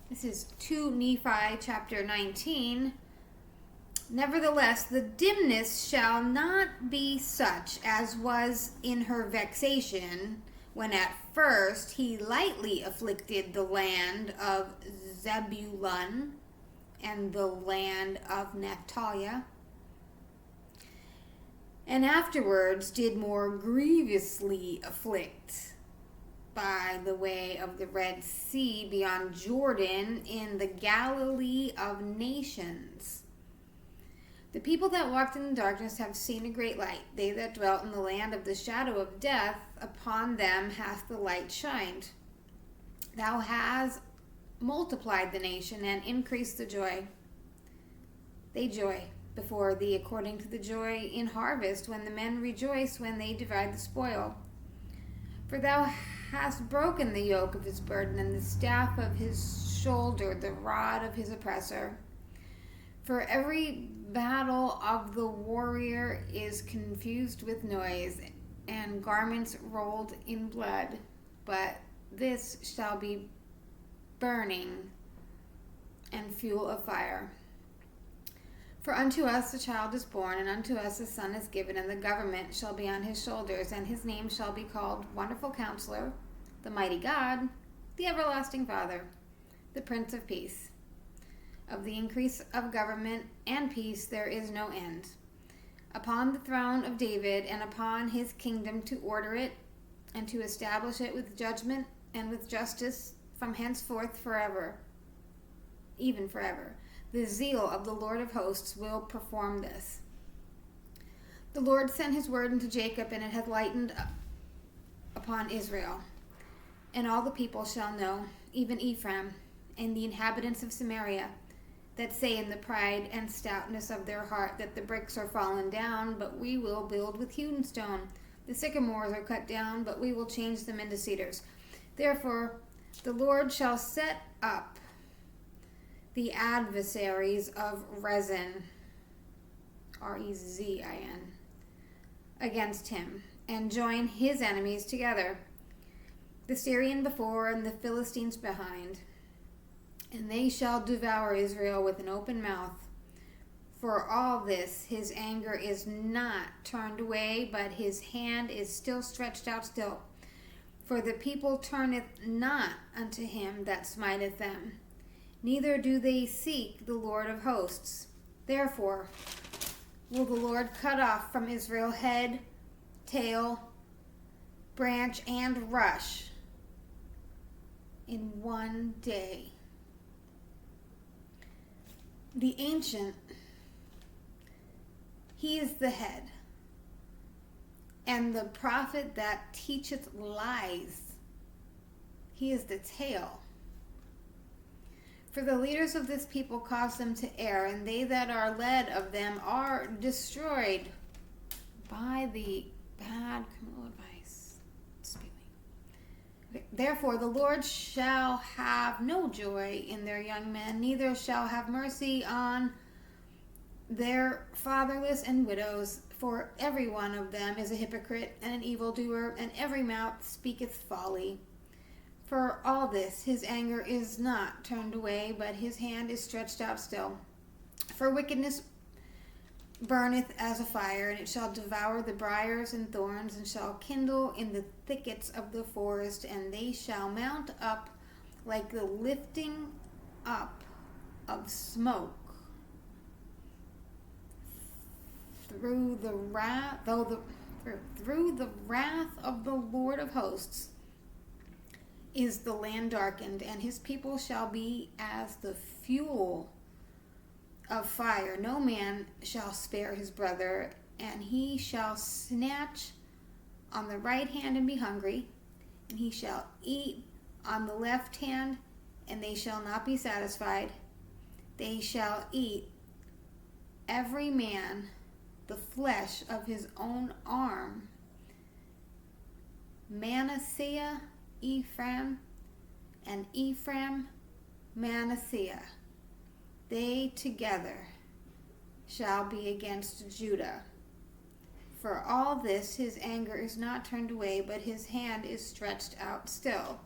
This is 2 Nephi chapter 19. Nevertheless, the dimness shall not be such as was in her vexation, when at first he lightly afflicted the land of Zebulun and the land of Naphtali, and afterwards did more grievously afflict by the way of the Red Sea beyond Jordan in the Galilee of nations. The people that walked in the darkness have seen a great light. They that dwelt in the land of the shadow of death, upon them hath the light shined. Thou hast multiplied the nation and increased the joy. They joy before thee according to the joy in harvest, when the men rejoice when they divide the spoil. For thou hast broken the yoke of his burden, and the staff of his shoulder, the rod of his oppressor. For every battle of the warrior is confused with noise, and garments rolled in blood. But this shall be burning and fuel of fire. For unto us a child is born, and unto us a son is given, and the government shall be on his shoulders, and his name shall be called Wonderful Counselor, the Mighty God, the Everlasting Father, the Prince of Peace. Of the increase of government and peace there is no end, upon the throne of David and upon his kingdom, to order it and to establish it with judgment and with justice from henceforth forever, even forever. The zeal of the Lord of hosts will perform this. The Lord sent his word unto Jacob, and it hath lightened upon Israel. And all the people shall know, even Ephraim, and the inhabitants of Samaria, that say in the pride and stoutness of their heart that the bricks are fallen down, but we will build with hewn stone. The sycamores are cut down, but we will change them into cedars. Therefore the Lord shall set up the adversaries of Rezin, Rezin, against him, and join his enemies together, the Syrian before and the Philistines behind. And they shall devour Israel with an open mouth. For all this his anger is not turned away, but his hand is still stretched out still. For the people turneth not unto him that smiteth them, neither do they seek the Lord of hosts. Therefore will the Lord cut off from Israel head, tail, branch, and rush in one day. The ancient, he is the head, and the prophet that teacheth lies, he is the tail. For the leaders of this people cause them to err, and they that are led of them are destroyed by the bad criminal advice. Spewing. Therefore the Lord shall have no joy in their young men, neither shall have mercy on their fatherless and widows. For every one of them is a hypocrite and an evildoer, and every mouth speaketh folly. For all this his anger is not turned away, but his hand is stretched out still. For wickedness burneth as a fire, and it shall devour the briars and thorns, and shall kindle in the thickets of the forest, and they shall mount up like the lifting up of smoke through the wrath of the Lord of hosts is the land darkened, and his people shall be as the fuel of fire. No man shall spare his brother, and he shall snatch on the right hand and be hungry, and he shall eat on the left hand, and they shall not be satisfied. They shall eat every man the flesh of his own arm. Manasseh, Ephraim, and Ephraim, Manasseh, they together shall be against Judah. For all this his anger is not turned away, but his hand is stretched out still.